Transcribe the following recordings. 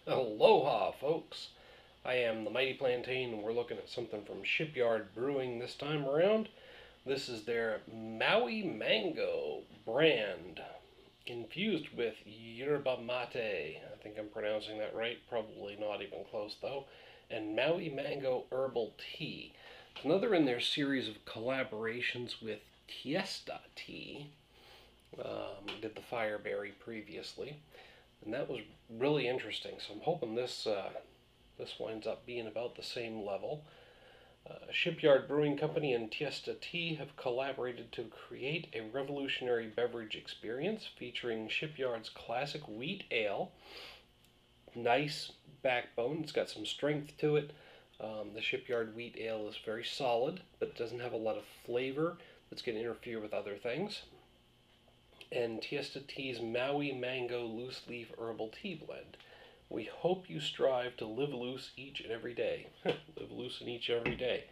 Aloha, folks. I am the Mighty Plantain, and we're looking at something from Shipyard Brewing this time around. This is their Maui Mango brand, infused with Yerba Mate. I think I'm pronouncing that right, probably not even close though. And Maui Mango Herbal Tea. It's another in their series of collaborations with Tiesta Tea. Did the Fireberry previously, and that was really interesting. So I'm hoping this winds up being about the same level. Shipyard Brewing Company and Tiesta Tea have collaborated to create a revolutionary beverage experience featuring Shipyard's classic wheat ale. Nice backbone, it's got some strength to it. The Shipyard wheat ale is very solid, but it doesn't have a lot of flavor that's going to interfere with other things. And Tiesta Tea's Maui Mango Loose Leaf Herbal Tea Blend. We hope you strive to live loose each and every day. Live loose in each and every day.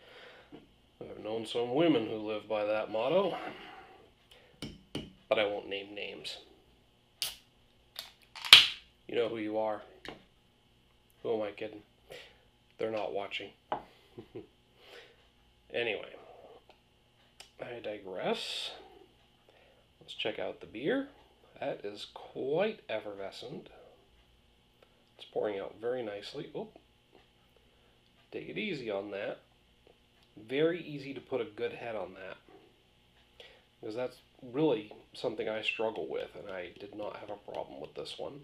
I've known some women who live by that motto, but I won't name names. You know who you are. Who am I kidding? They're not watching. Anyway, I digress. Let's check out the beer. That is quite effervescent. It's pouring out very nicely. Oh, take it easy on that. Very easy to put a good head on that, because that's really something I struggle with, and I did not have a problem with this one.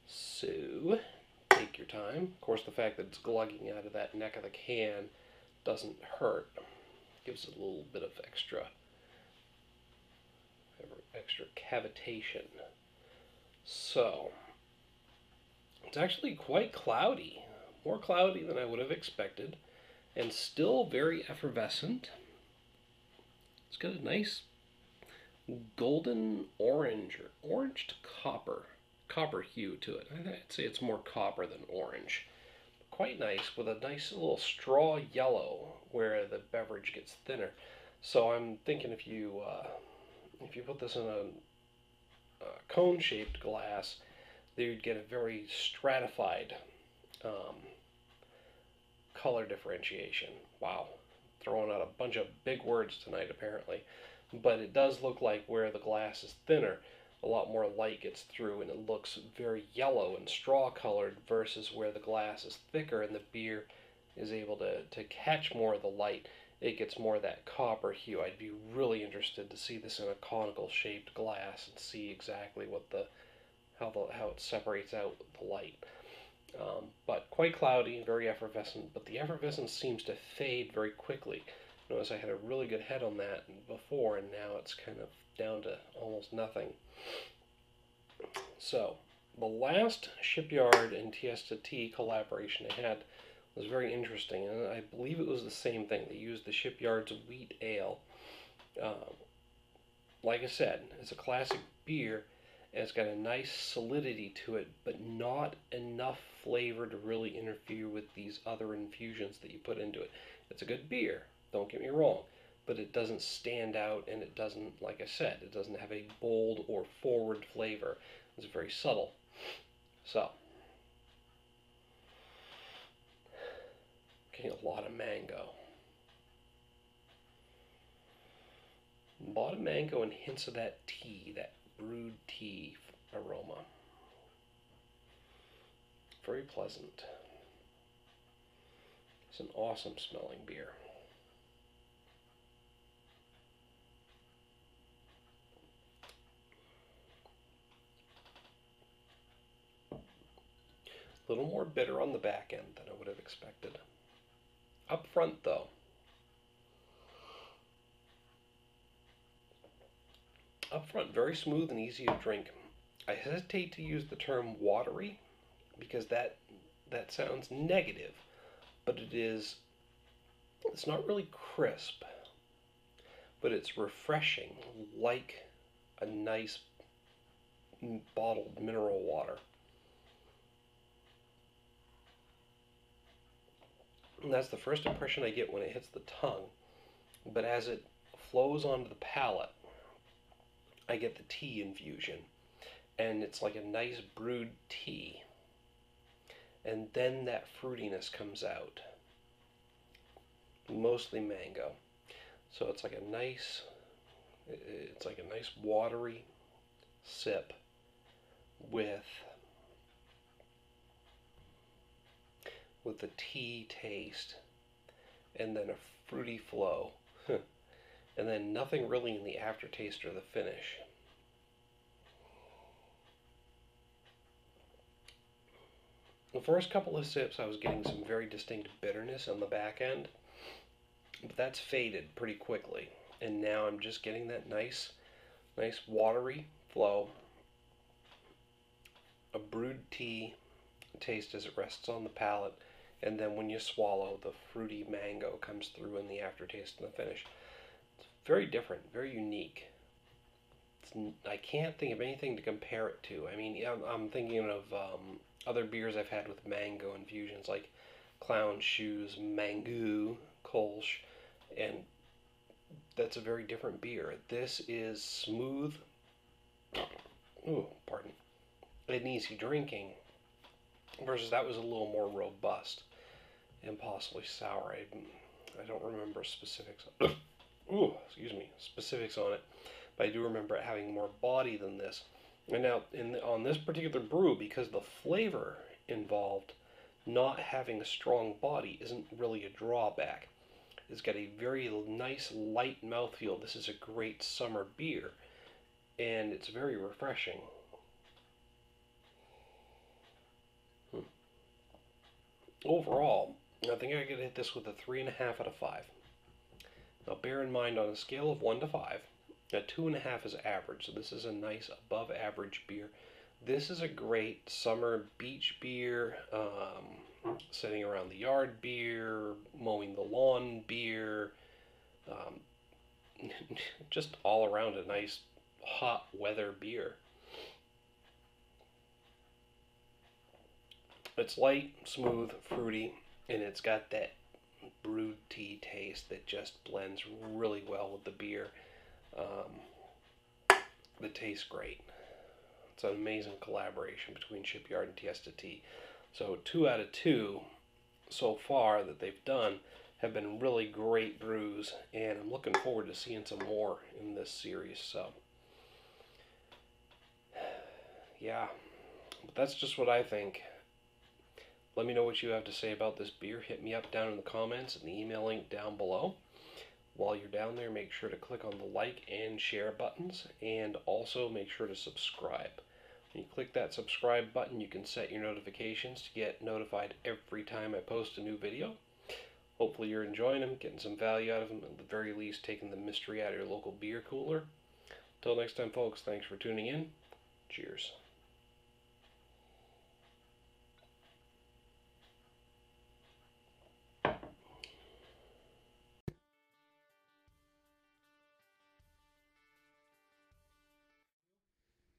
So, take your time. Of course, the fact that it's glugging out of that neck of the can doesn't hurt. Gives it a little bit of extra cavitation. So, it's actually quite cloudy. More cloudy than I would have expected, and still very effervescent. It's got a nice golden orange or orange to copper hue to it. I'd say it's more copper than orange. Quite nice, with a nice little straw yellow where the beverage gets thinner. So I'm thinking if you put this in a cone-shaped glass, you'd get a very stratified color differentiation. Wow, throwing out a bunch of big words tonight apparently. But it does look like where the glass is thinner, a lot more light gets through and it looks very yellow and straw colored, versus where the glass is thicker and the beer is able to catch more of the light. It gets more of that copper hue. I'd be really interested to see this in a conical shaped glass and see exactly what how it separates out the light. But quite cloudy, very effervescent, but the effervescence seems to fade very quickly. Notice I had a really good head on that before, and now it's kind of down to almost nothing. So, the last Shipyard and Tiesta Tea collaboration I had was very interesting, and I believe it was the same thing. They used the Shipyard's wheat ale. Like I said, it's a classic beer, and it's got a nice solidity to it, but not enough flavor to really interfere with these other infusions that you put into it. It's a good beer, don't get me wrong, but it doesn't stand out, and it doesn't, like I said, it doesn't have a bold or forward flavor. It's very subtle. So, getting a lot of mango. A lot of mango and hints of that tea, that brewed tea aroma. Very pleasant. It's an awesome smelling beer. A little more bitter on the back end than I would have expected. Up front, though, very smooth and easy to drink. I hesitate to use the term watery because that sounds negative, but it's not really crisp, but it's refreshing, like a nice bottled mineral water. And that's the first impression I get when it hits the tongue. But as it flows onto the palate, I get the tea infusion. And it's like a nice brewed tea. and then that fruitiness comes out. Mostly mango. So it's like a nice watery sip with the tea taste, and then a fruity flow, and then nothing really in the aftertaste or the finish. The first couple of sips, I was getting some very distinct bitterness on the back end, but that's faded pretty quickly. And now I'm just getting that nice watery flow, a brewed tea taste as it rests on the palate, and then when you swallow, the fruity mango comes through in the aftertaste and the finish. It's very different, very unique. I can't think of anything to compare it to. I mean, I'm thinking of other beers I've had with mango infusions, like Clown Shoes, Mango, Kolsch, and that's a very different beer. This is smooth, pardon, and easy drinking, versus that was a little more robust and possibly sour. I don't remember specifics. Specifics on it, but I do remember it having more body than this. And now on this particular brew, because the flavor involved not having a strong body isn't really a drawback. It's got a very nice light mouthfeel. This is a great summer beer, and it's very refreshing. Overall, I think I could hit this with a 3.5 out of 5. Now bear in mind, on a scale of 1 to 5, a 2.5 is average, so this is a nice above average beer. This is a great summer beach beer, sitting around the yard beer, mowing the lawn beer, just all around a nice hot weather beer. It's light, smooth, fruity, and it's got that brewed tea taste that just blends really well with the beer. That tastes great. It's an amazing collaboration between Shipyard and Tiesta Tea. So 2 out of 2 so far that they've done have been really great brews, and I'm looking forward to seeing some more in this series. So yeah, but that's just what I think. Let me know what you have to say about this beer. Hit me up down in the comments and the email link down below. While you're down there, make sure to click on the like and share buttons, and also make sure to subscribe. When you click that subscribe button, you can set your notifications to get notified every time I post a new video. Hopefully you're enjoying them, getting some value out of them, at the very least taking the mystery out of your local beer cooler. Until next time, folks, thanks for tuning in. Cheers.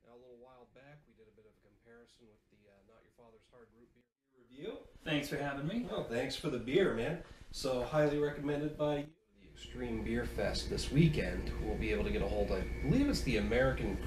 A little while back, we did a bit of a comparison with the Not Your Father's Hard Root Beer review. Thanks for having me. Well, thanks for the beer, man. So, highly recommended by you. The Extreme Beer Fest this weekend. We'll be able to get a hold of, I believe it's the American